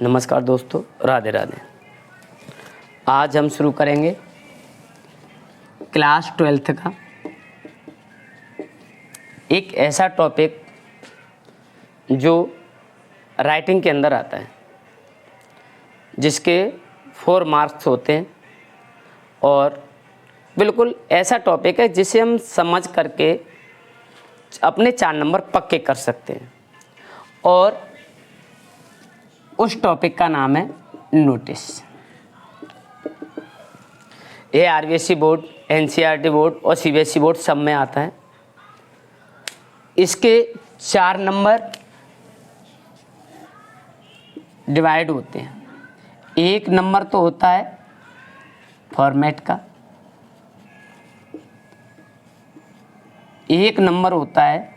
नमस्कार दोस्तों, राधे राधे। आज हम शुरू करेंगे क्लास 12th का एक ऐसा टॉपिक जो राइटिंग के अंदर आता है, जिसके 4 मार्क्स होते हैं और बिल्कुल ऐसा टॉपिक है जिसे हम समझ करके अपने 4 नंबर पक्के कर सकते हैं। और उस टॉपिक का नाम है नोटिस। ये आरबीएसई बोर्ड, एनसीईआरटी बोर्ड और सीबीएसई बोर्ड सब में आता है। इसके 4 नंबर डिवाइड होते हैं। 1 नंबर तो होता है फॉर्मेट का, 1 नंबर होता है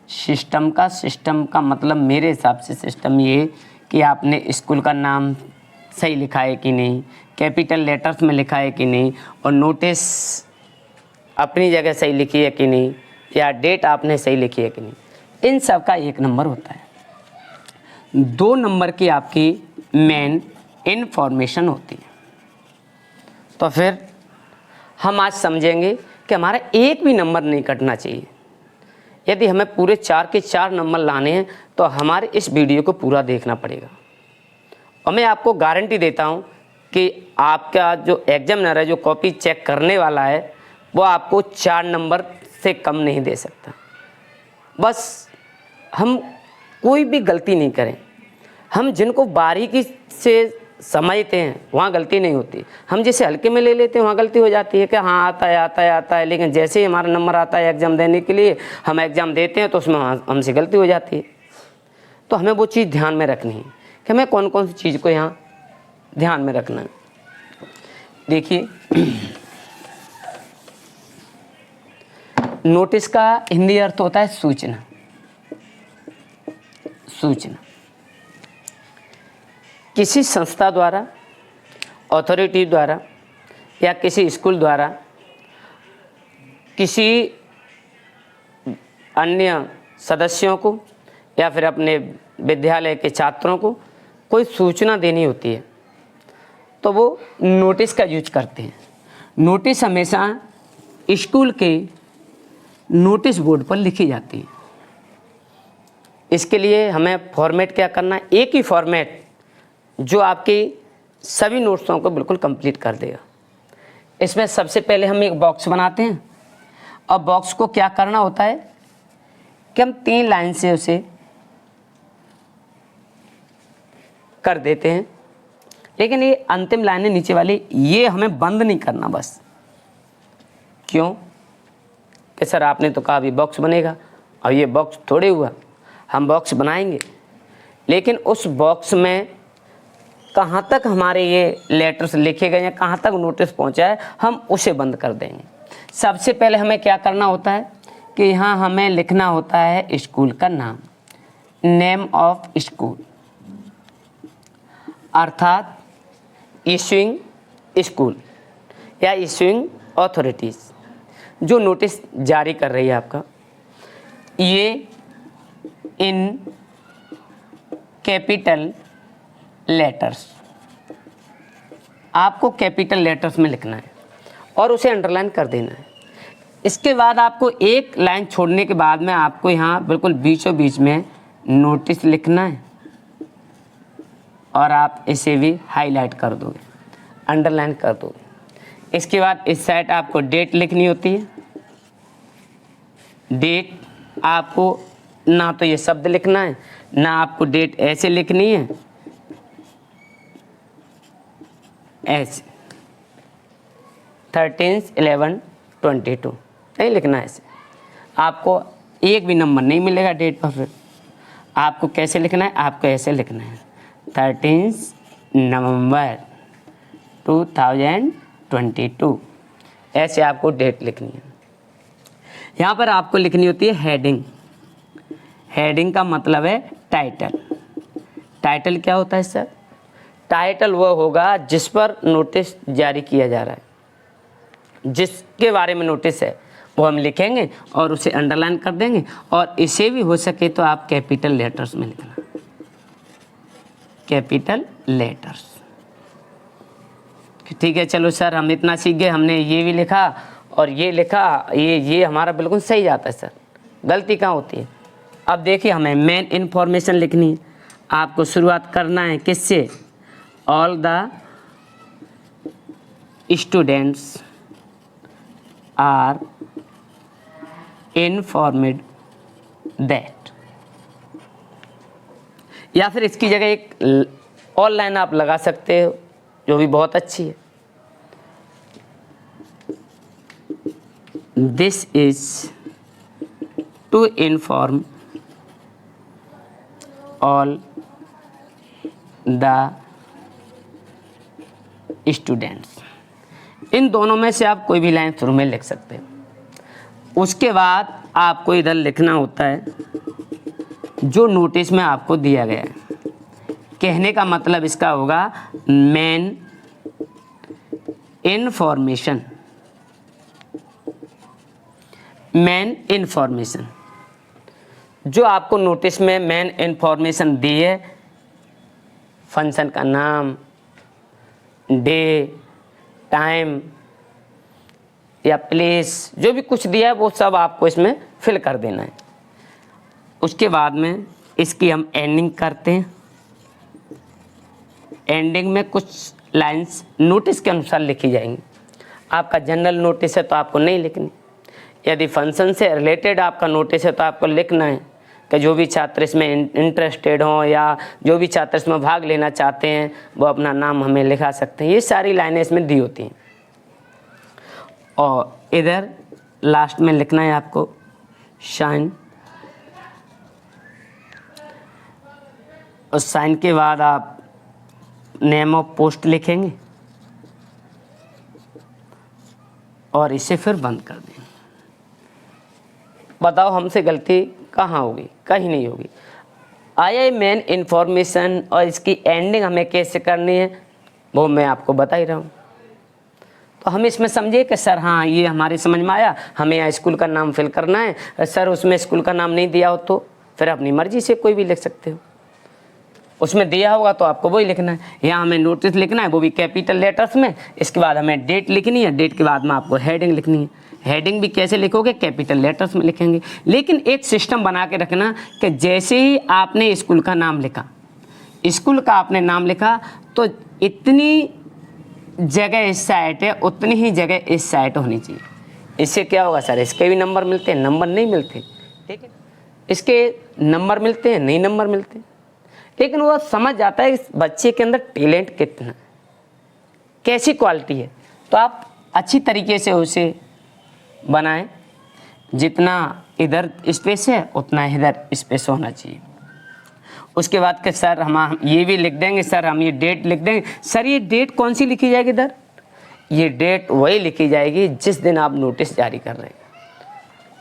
सिस्टम का। सिस्टम का मतलब मेरे हिसाब से सिस्टम ये कि आपने स्कूल का नाम सही लिखा है कि नहीं, कैपिटल लेटर्स में लिखा है कि नहीं, और नोटिस अपनी जगह सही लिखी है कि नहीं, या डेट आपने सही लिखी है कि नहीं। इन सब का 1 नंबर होता है। 2 नंबर की आपकी मेन इन्फॉर्मेशन होती है। तो फिर हम आज समझेंगे कि हमारा एक भी नंबर नहीं कटना चाहिए। यदि हमें पूरे 4 के 4 नंबर लाने हैं तो हमारे इस वीडियो को पूरा देखना पड़ेगा। और मैं आपको गारंटी देता हूं कि आपका जो एग्जामिनर है, जो कॉपी चेक करने वाला है, वो आपको 4 नंबर से कम नहीं दे सकता। बस हम कोई भी गलती नहीं करें। हम जिनको बारीकी से समझते हैं वहाँ गलती नहीं होती। हम जिसे हल्के में ले लेते हैं वहाँ गलती हो जाती है कि हाँ आता है, लेकिन जैसे ही हमारा नंबर आता है एग्ज़ाम देने के लिए, हम एग्ज़ाम देते हैं तो उसमें हमसे गलती हो जाती है। तो हमें वो चीज़ ध्यान में रखनी है कि हमें कौन कौन सी चीज़ को यहाँ ध्यान में रखना है। देखिए, नोटिस का हिंदी अर्थ होता है सूचना। सूचना किसी संस्था द्वारा, अथॉरिटी द्वारा या किसी स्कूल द्वारा किसी अन्य सदस्यों को या फिर अपने विद्यालय के छात्रों को कोई सूचना देनी होती है तो वो नोटिस का यूज करते हैं। नोटिस हमेशा स्कूल के नोटिस बोर्ड पर लिखी जाती है। इसके लिए हमें फॉर्मेट क्या करना है, एक ही फॉर्मेट जो आपकी सभी नोट्सों को बिल्कुल कंप्लीट कर देगा। इसमें सबसे पहले हम एक बॉक्स बनाते हैं और बॉक्स को क्या करना होता है कि हम 3 लाइन से उसे कर देते हैं। लेकिन ये अंतिम लाइनें नीचे वाली, ये हमें बंद नहीं करना बस। क्यों कि सर आपने तो कहा अभी बॉक्स बनेगा, और ये बॉक्स थोड़े हुआ। हम बॉक्स बनाएंगे, लेकिन उस बॉक्स में कहाँ तक हमारे ये लेटर्स लिखे गए हैं, कहाँ तक नोटिस पहुँचा है, हम उसे बंद कर देंगे। सबसे पहले हमें क्या करना होता है कि यहाँ हमें लिखना होता है स्कूल का नाम, नेम ऑफ स्कूल, अर्थात इशूइंग स्कूल या इशूइंग अथॉरिटीज़ जो नोटिस जारी कर रही है आपका, ये इन कैपिटल लेटर्स, आपको कैपिटल लेटर्स में लिखना है और उसे अंडरलाइन कर देना है। इसके बाद आपको एक लाइन छोड़ने के बाद में आपको यहाँ बिल्कुल बीचों बीच में नोटिस लिखना है और आप इसे भी हाईलाइट कर दोगे, अंडरलाइन कर दोगे। इसके बाद इस साइड आपको डेट लिखनी होती है। डेट आपको ना तो ये शब्द लिखना है, ना आपको डेट ऐसे लिखनी है, ऐसे 13/11/22 नहीं लिखना है। ऐसे आपको एक भी नंबर नहीं मिलेगा डेट पर। फिर आपको कैसे लिखना है, आपको ऐसे लिखना है 13 नवंबर 2022, ऐसे आपको डेट लिखनी है। यहाँ पर आपको लिखनी होती है हेडिंग। हेडिंग का मतलब है टाइटल। टाइटल क्या होता है सर? टाइटल वो होगा जिस पर नोटिस जारी किया जा रहा है, जिसके बारे में नोटिस है वो हम लिखेंगे और उसे अंडरलाइन कर देंगे। और इसे भी हो सके तो आप कैपिटल लेटर्स में लिखना। Capital letters. ठीक है, चलो सर हम इतना सीख गए, हमने ये भी लिखा और ये लिखा, ये हमारा बिल्कुल सही जाता है सर, गलती कहाँ होती है। अब देखिए हमें मेन इन्फॉर्मेशन लिखनी है। आपको शुरुआत करना है किससे? All the students are informed that, या फिर इसकी जगह एक और लाइन आप लगा सकते हो जो भी बहुत अच्छी है। This is to inform all the students. इन दोनों में से आप कोई भी लाइन शुरू में लिख सकते हो। उसके बाद आपको इधर लिखना होता है जो नोटिस में आपको दिया गया है। कहने का मतलब इसका होगा मेन इन्फॉर्मेशन। मेन इन्फॉर्मेशन जो आपको नोटिस में मेन इन्फॉर्मेशन दी है, फंक्शन का नाम, डे, टाइम या प्लेस, जो भी कुछ दिया है वो सब आपको इसमें फिल कर देना है। उसके बाद में इसकी हम एंडिंग करते हैं। एंडिंग में कुछ लाइंस नोटिस के अनुसार लिखी जाएंगी। आपका जनरल नोटिस है तो आपको नहीं लिखनी। यदि फंक्शन से रिलेटेड आपका नोटिस है तो आपको लिखना है कि जो भी छात्र इसमें इंटरेस्टेड हों या जो भी छात्र इसमें भाग लेना चाहते हैं वो अपना नाम हमें लिखा सकते हैं। ये सारी लाइनें इसमें दी होती हैं। और इधर लास्ट में लिखना है आपको साइन, और साइन के बाद आप नेम ऑफ पोस्ट लिखेंगे और इसे फिर बंद कर देंगे। बताओ हमसे गलती कहाँ होगी? कहीं नहीं होगी। आया मेन इन्फॉर्मेशन और इसकी एंडिंग हमें कैसे करनी है वो मैं आपको बता ही रहा हूँ। तो हम इसमें समझिए कि सर हाँ ये हमारे समझ में आया, हमें यहाँ स्कूल का नाम फिल करना है। सर उसमें स्कूल का नाम नहीं दिया हो तो फिर अपनी मर्जी से कोई भी लिख सकते हो। उसमें दिया होगा तो आपको वही लिखना है। यहाँ हमें नोटिस लिखना है वो भी कैपिटल लेटर्स में। इसके बाद हमें डेट लिखनी है, डेट के बाद में आपको हेडिंग लिखनी है। हेडिंग भी कैसे लिखोगे? कैपिटल लेटर्स में लिखेंगे। लेकिन एक सिस्टम बना के रखना कि जैसे ही आपने स्कूल का नाम लिखा, स्कूल का आपने नाम लिखा तो इतनी जगह इस साइड है, उतनी ही जगह इस साइड होनी चाहिए। इससे क्या होगा सर? इसके भी नंबर मिलते हैं, नंबर नहीं मिलते, ठीक है। इसके नंबर मिलते हैं, नहीं नंबर मिलते, लेकिन वो समझ जाता है इस बच्चे के अंदर टैलेंट कितना, कैसी क्वालिटी है। तो आप अच्छी तरीके से उसे बनाएं। जितना इधर स्पेस है उतना इधर स्पेस होना चाहिए। उसके बाद के सर हम ये भी लिख देंगे, सर हम ये डेट लिख देंगे। सर ये डेट कौन सी लिखी जाएगी इधर? ये डेट वही लिखी जाएगी जिस दिन आप नोटिस जारी कर रहे हैं।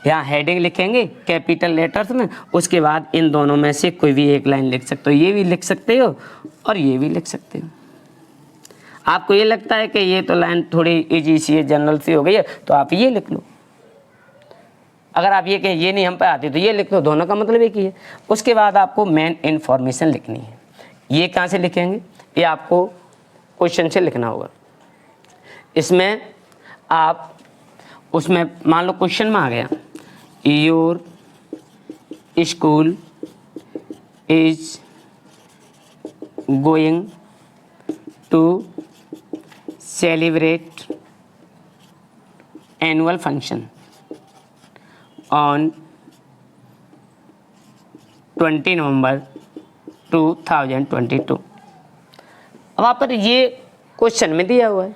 यहाँ हेडिंग लिखेंगे कैपिटल लेटर्स में। उसके बाद इन दोनों में से कोई भी एक लाइन लिख सकते हो। ये भी लिख सकते हो और ये भी लिख सकते हो। आपको ये लगता है कि ये तो लाइन थोड़ी इजी सी है, जनरल सी हो गई है, तो आप ये लिख लो। अगर आप ये कहें ये नहीं हम पे आती तो ये लिख लो, दोनों का मतलब एक ही है। उसके बाद आपको मेन इन्फॉर्मेशन लिखनी है। ये कहाँ से लिखेंगे? ये आपको क्वेश्चन से लिखना होगा। इसमें आप उसमें मान लो क्वेश्चन में आ गया your school is going to celebrate annual function on 20 November 2022। अब वहाँ पर ये क्वेश्चन में दिया हुआ है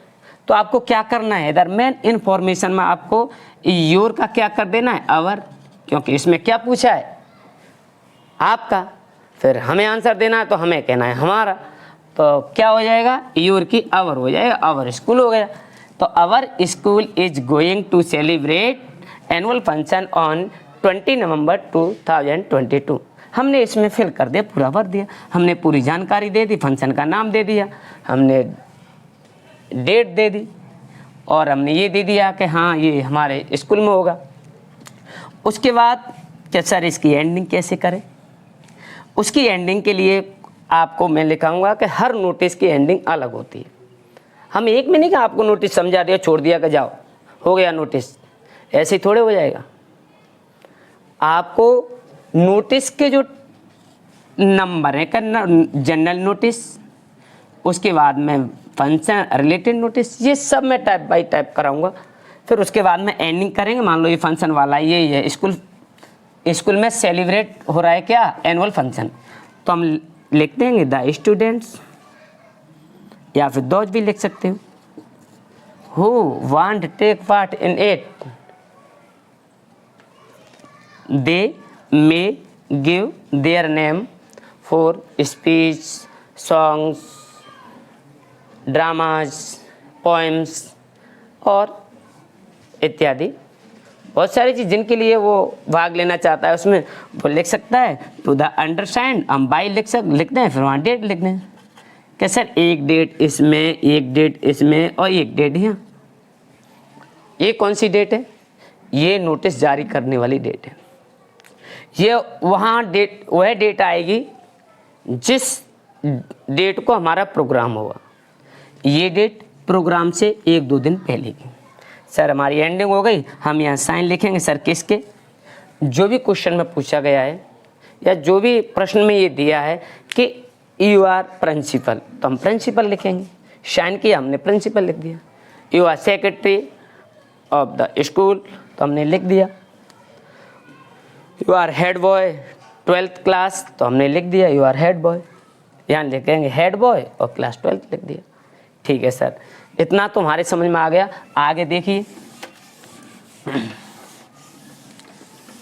तो आपको क्या करना है? इधर मेन इन्फॉर्मेशन में आपको योर का क्या कर देना है? आवर, क्योंकि इसमें क्या पूछा है? आपका। फिर हमें आंसर देना है तो हमें कहना है हमारा। तो क्या हो जाएगा? योर की आवर हो जाएगा, आवर स्कूल हो गया। तो our school is going to celebrate annual function on 20 November 2022। हमने इसमें फिल कर दिया, पूरा भर दिया, हमने पूरी जानकारी दे दी, फंक्शन का नाम दे दिया, हमने डेट दे दी और हमने ये दे दिया कि हाँ ये हमारे स्कूल में होगा। उसके बाद क्या सर इसकी एंडिंग कैसे करें? उसकी एंडिंग के लिए आपको मैं लिखाऊंगा कि हर नोटिस की एंडिंग अलग होती है। हम एक में नहीं कि आपको नोटिस समझा दिया छोड़ दिया कि जाओ हो गया नोटिस, ऐसे ही थोड़े हो जाएगा। आपको नोटिस के जो नंबर है करना, जनरल नोटिस, उसके बाद में फंक्शन रिलेटेड नोटिस, ये सब मैं टाइप बाय टाइप कराऊंगा। फिर उसके बाद में एंडिंग करेंगे। मान लो ये फंक्शन वाला ये है, स्कूल में सेलिब्रेट हो रहा है क्या, एनुअल फंक्शन, तो हम लिख देंगे द स्टूडेंट्स, या फिर दोज भी लिख सकते हो, who want take part in it, they may give their name for speech, songs, dramas, poems और इत्यादि बहुत सारी चीज़ जिनके लिए वो भाग लेना चाहता है उसमें वो लिख सकता है। टू द अंडरस्टैंड हम बाई लिखते हैं, फिर वहाँ डेट लिख दें कि सर एक डेट इसमें, एक डेट इसमें और एक डेट यहाँ। ये कौन सी डेट है, ये नोटिस जारी करने वाली डेट है। ये वहाँ डेट वह डेट आएगी जिस डेट को हमारा प्रोग्राम होगा। ये डेट प्रोग्राम से 1-2 दिन पहले की। सर हमारी एंडिंग हो गई, हम यहाँ साइन लिखेंगे सर किसके, जो भी क्वेश्चन में पूछा गया है या जो भी प्रश्न में ये दिया है कि यू आर प्रिंसिपल, तो हम प्रिंसिपल लिखेंगे। साइन किया हमने, प्रिंसिपल लिख दिया। You are secretary of the school, तो हमने लिख दिया। You are head boy 12th class, तो हमने लिख दिया यू आर हेड बॉय। यहाँ लिखेंगे हेड बॉय और क्लास 12th लिख दिया। ठीक है सर, इतना तो हमारे समझ में आ गया। आगे देखिए,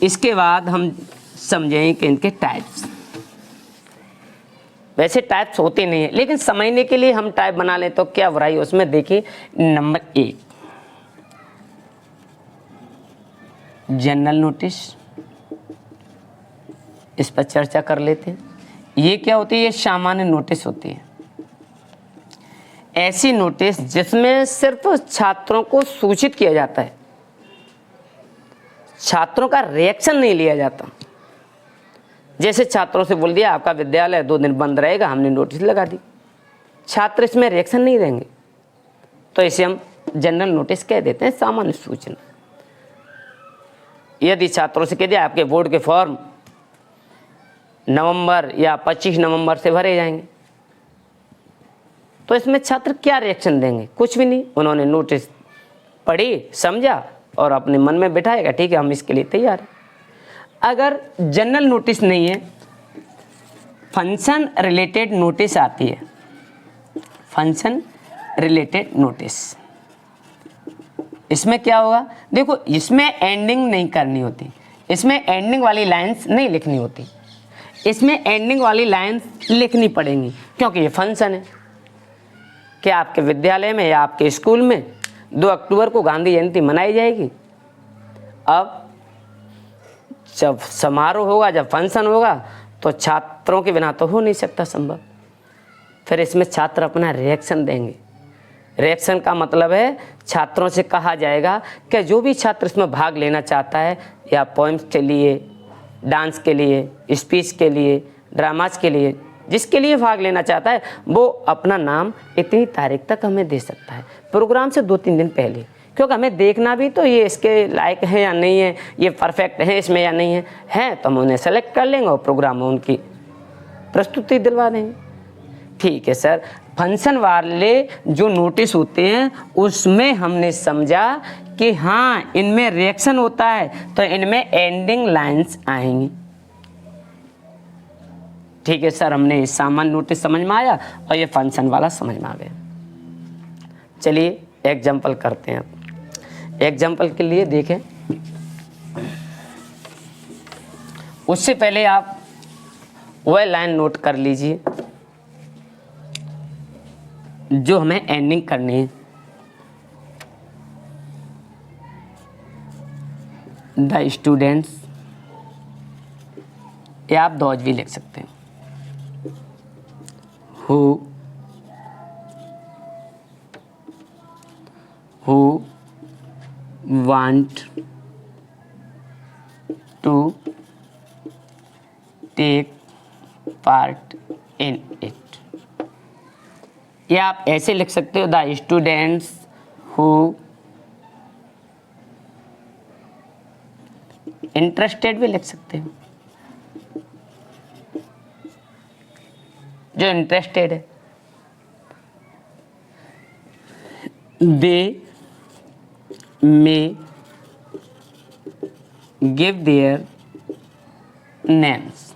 इसके बाद हम समझेंगे कि इनके टाइप्स। वैसे टाइप्स होते नहीं है, लेकिन समझने के लिए हम टाइप बना लें तो क्या बुराई है उसमें। देखिए नंबर 1 जनरल नोटिस, इस पर चर्चा कर लेते हैं। ये क्या होती है, ये सामान्य नोटिस होती है। ऐसी नोटिस जिसमें सिर्फ छात्रों को सूचित किया जाता है, छात्रों का रिएक्शन नहीं लिया जाता। जैसे छात्रों से बोल दिया आपका विद्यालय 2 दिन बंद रहेगा, हमने नोटिस लगा दी, छात्र इसमें रिएक्शन नहीं देंगे, तो इसे हम जनरल नोटिस कह देते हैं, सामान्य सूचना। यदि छात्रों से कह दिया आपके बोर्ड के फॉर्म नवंबर या 25 नवंबर से भरे जाएंगे, तो इसमें छात्र क्या रिएक्शन देंगे, कुछ भी नहीं। उन्होंने नोटिस पढ़ी, समझा और अपने मन में बिठाएगा ठीक है हम इसके लिए तैयार हैं। अगर जनरल नोटिस नहीं है, फंक्शन रिलेटेड नोटिस आती है, फंक्शन रिलेटेड नोटिस, इसमें क्या होगा, देखो इसमें एंडिंग नहीं करनी होती, इसमें एंडिंग वाली लाइंस नहीं लिखनी होती, इसमें एंडिंग वाली लाइंस लिखनी पड़ेंगी क्योंकि ये फंक्शन है। कि आपके विद्यालय में या आपके स्कूल में 2 अक्टूबर को गांधी जयंती मनाई जाएगी। अब जब समारोह होगा, जब फंक्शन होगा, तो छात्रों के बिना तो हो नहीं सकता संभव। फिर इसमें छात्र अपना रिएक्शन देंगे। रिएक्शन का मतलब है छात्रों से कहा जाएगा कि जो भी छात्र इसमें भाग लेना चाहता है, या पोएम्स के लिए, डांस के लिए, स्पीच के लिए, ड्रामाज के लिए, जिसके लिए भाग लेना चाहता है वो अपना नाम इतनी तारीख तक हमें दे सकता है, प्रोग्राम से 2-3 दिन पहले, क्योंकि हमें देखना भी तो ये इसके लायक है या नहीं है, ये परफेक्ट है इसमें या नहीं है तो हम उन्हें सेलेक्ट कर लेंगे और प्रोग्राम में उनकी प्रस्तुति दिलवा देंगे। ठीक है सर, फंक्शन वाले जो नोटिस होते हैं उसमें हमने समझा कि हाँ इनमें रिएक्शन होता है तो इनमें एंडिंग लाइंस आएंगी। ठीक है सर, हमने सामान्य नोटिस समझ में आया और ये फंक्शन वाला समझ में आ गया। चलिए एग्जाम्पल करते हैं। एग्जाम्पल के लिए देखें, उससे पहले आप वह लाइन नोट कर लीजिए जो हमें एंडिंग करनी है। द स्टूडेंट्स, या आप दोज भी लिख सकते हैं। who want to take part in it. या आप ऐसे लिख सकते हो द स्टूडेंट्स हु इंटरेस्टेड भी लिख सकते हो, जो इंटरेस्टेड है। They may give their names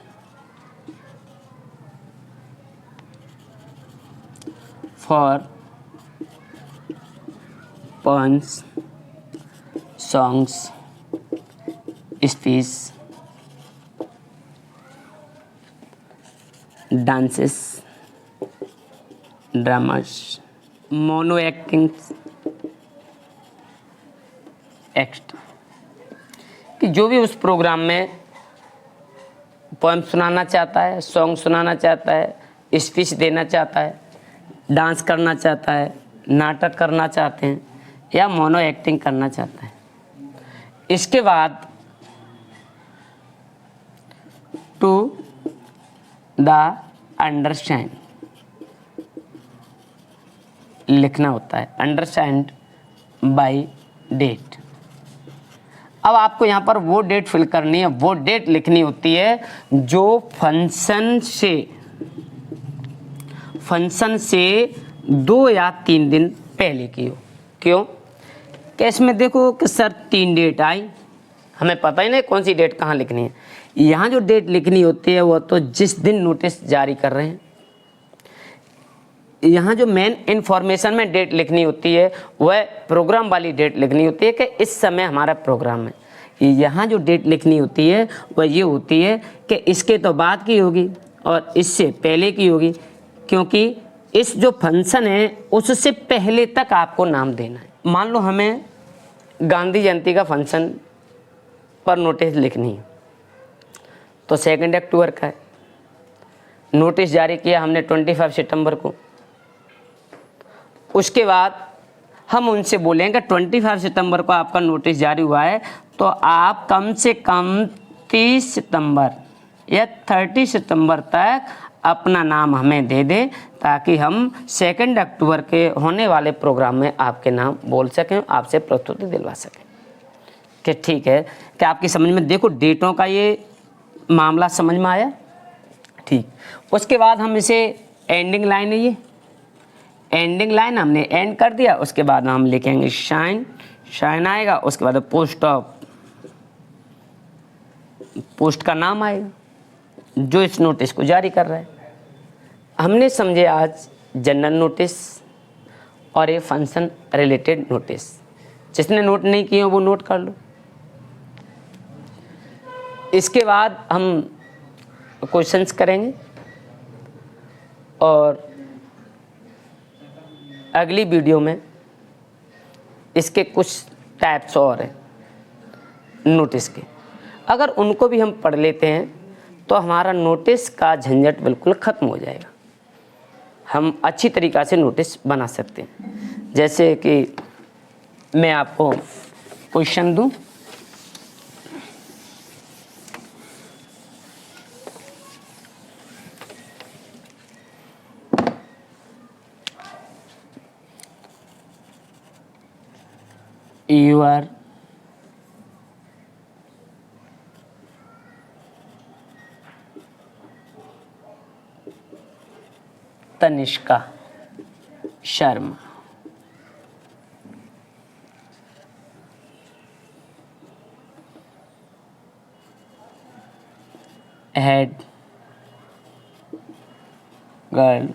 for poems, songs, speech, dances, dramas, mono acting, extra, कि जो भी उस प्रोग्राम में पोएम सुनाना चाहता है, सॉन्ग सुनाना चाहता है, स्पीच देना चाहता है, डांस करना चाहता है, नाटक करना चाहते हैं या मोनो एक्टिंग करना चाहता है। इसके बाद टू द अंडरस्टैंड लिखना होता है, अंडरस्टैंड बाय डेट। अब आपको यहाँ पर वो डेट फिल करनी है, वो डेट लिखनी होती है जो फंक्शन से 2 या 3 दिन पहले की हो। क्यों? कि इसमें देखो कि सर 3 डेट आई, हमें पता ही नहीं कौन सी डेट कहाँ लिखनी है। यहाँ जो डेट लिखनी होती है वो तो जिस दिन नोटिस जारी कर रहे हैं, यहाँ जो मेन इन्फॉर्मेशन में डेट लिखनी होती है वह प्रोग्राम वाली डेट लिखनी होती है कि इस समय हमारा प्रोग्राम है। यहाँ जो डेट लिखनी होती है वह ये होती है कि इसके तो बाद की होगी और इससे पहले की होगी, क्योंकि इस जो फंक्शन है उससे पहले तक आपको नाम देना है। मान लो हमें गांधी जयंती का फंक्शन पर नोटिस लिखनी है, तो 2 अक्टूबर का है, नोटिस जारी किया हमने 25 सितंबर को। उसके बाद हम उनसे बोलेंगे 25 सितंबर को आपका नोटिस जारी हुआ है, तो आप कम से कम 30 सितंबर या 30 सितंबर तक अपना नाम हमें दे दें, ताकि हम 2 अक्टूबर के होने वाले प्रोग्राम में आपके नाम बोल सकें, आपसे प्रस्तुति दिलवा सकें। कि ठीक है, कि आपकी समझ में, देखो डेटों का ये मामला समझ में आया। ठीक, उसके बाद हम इसे एंडिंग लाइन है, ये एंडिंग लाइन हमने एंड कर दिया। उसके बाद हम लिखेंगे शाइन आएगा, उसके बाद पोस्ट का नाम आएगा जो इस नोटिस को जारी कर रहा है। हमने समझे आज जनरल नोटिस और ये फंक्शन रिलेटेड नोटिस। जिसने नोट नहीं किए वो नोट कर लो। इसके बाद हम क्वेश्चंस करेंगे और अगली वीडियो में इसके कुछ टाइप्स और हैं नोटिस के, अगर उनको भी हम पढ़ लेते हैं तो हमारा नोटिस का झंझट बिल्कुल ख़त्म हो जाएगा। हम अच्छी तरीक़ा से नोटिस बना सकते हैं। जैसे कि मैं आपको क्वेश्चन दूं, your Tanishka Sharma head girl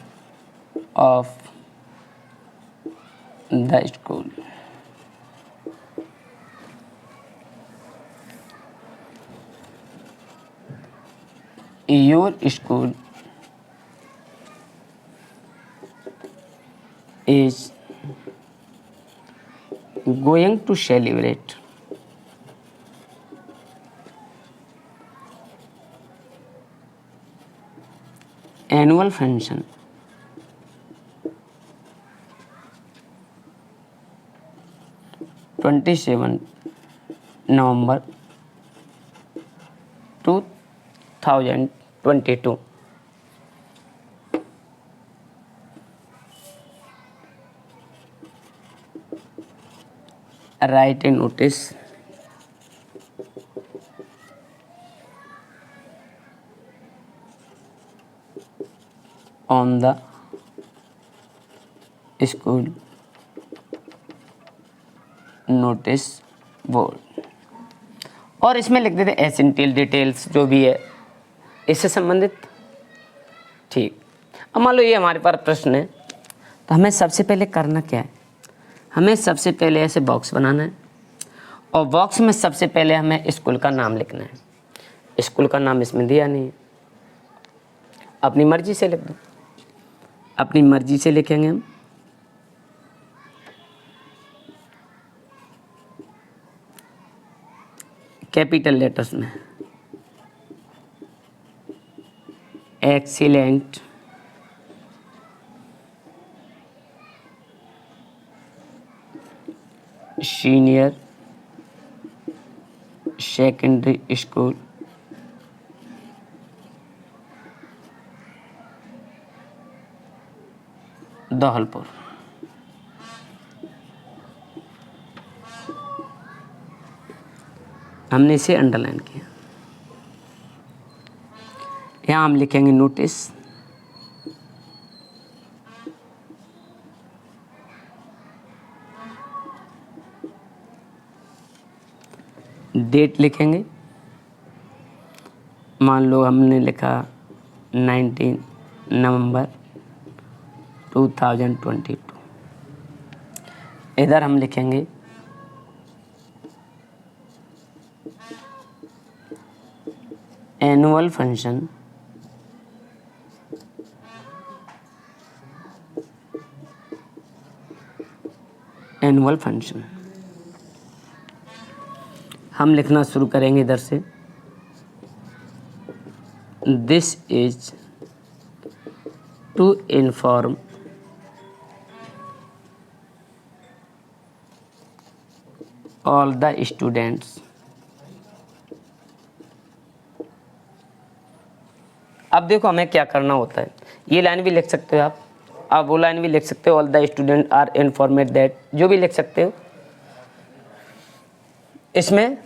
of the school. Your school is going to celebrate annual function November 27, 2022 write a notice on the school notice board, और इसमें लिख देते एसेंशियल डिटेल्स जो भी है इससे संबंधित। ठीक, अब मान लो ये हमारे पास प्रश्न है, तो हमें सबसे पहले करना क्या है, हमें सबसे पहले ऐसे बॉक्स बनाना है और बॉक्स में सबसे पहले हमें स्कूल का नाम लिखना है। स्कूल का नाम इसमें दिया नहीं है, अपनी मर्जी से लिख दो, अपनी मर्जी से लिखेंगे हम। कैपिटल लेटर्स में excellent senior secondary school Dholpur. हमने इसे अंडरलाइन किया। यहाँ हम लिखेंगे नोटिस, डेट लिखेंगे, मान लो हमने लिखा 19 नवंबर 2022। इधर हम लिखेंगे एनुअल फंक्शन हम लिखना शुरू करेंगे इधर से। This is to inform all the students. अब देखो हमें क्या करना होता है, ये लाइन भी लिख सकते हो आप वो लाइन भी लिख सकते हो, all the student are informed that, जो भी लिख सकते हो इसमें।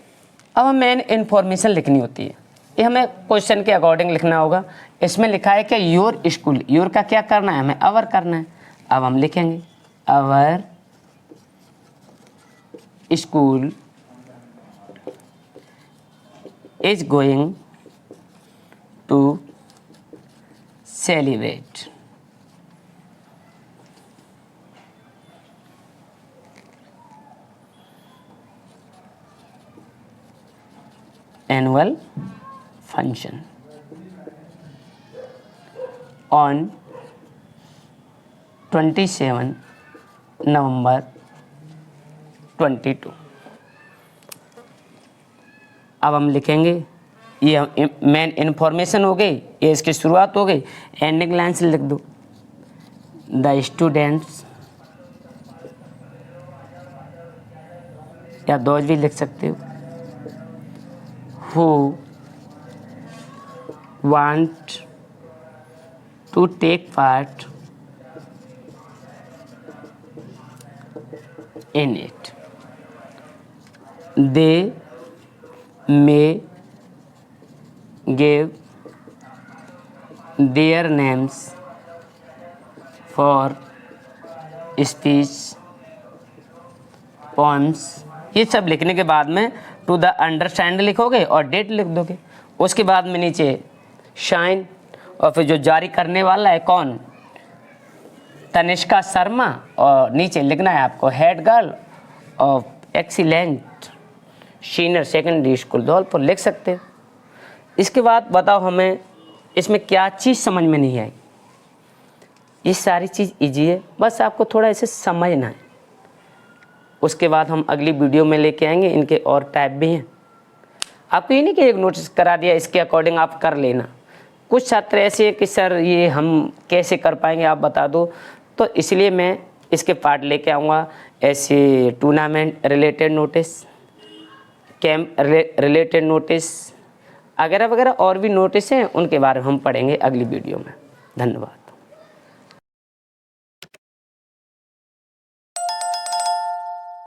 अब हमें इन्फॉर्मेशन लिखनी होती है, ये हमें क्वेश्चन के अकॉर्डिंग लिखना होगा। इसमें लिखा है कि योर स्कूल, योर का क्या करना है, हमें अवर करना है। अब हम लिखेंगे our school is going to celebrate annual function on 27 November 22। अब हम लिखेंगे, ये मेन इन्फॉर्मेशन हो गई, ये इसकी शुरुआत हो गई, एंडिंग लाइन से लिख दो द स्टूडेंट्स, या दोज भी लिख सकते हो, who want to take part in it, they may give their names for speech, poems। ये सब लिखने के बाद में टू द अंडरस्टैंड लिखोगे और डेट लिख दोगे। उसके बाद में नीचे शाइन, और फिर जो जारी करने वाला है कौन, तनिष्का शर्मा, और नीचे लिखना है आपको head girl of excellent senior secondary school Dholpur, लिख सकते हो। इसके बाद बताओ हमें इसमें क्या चीज़ समझ में नहीं आई। ये सारी चीज़ ईजी है, बस आपको थोड़ा इसे समझना है। उसके बाद हम अगली वीडियो में लेके आएंगे, इनके और टाइप भी हैं। आपको ये नहीं कि एक नोटिस करा दिया इसके अकॉर्डिंग आप कर लेना। कुछ छात्र ऐसे हैं कि सर ये हम कैसे कर पाएंगे, आप बता दो, तो इसलिए मैं इसके पार्ट लेके आऊँगा। ऐसे tournament related notice, camp related notice वगैरह वगैरह और भी नोटिस हैं, उनके बारे में हम पढ़ेंगे अगली वीडियो में। धन्यवाद।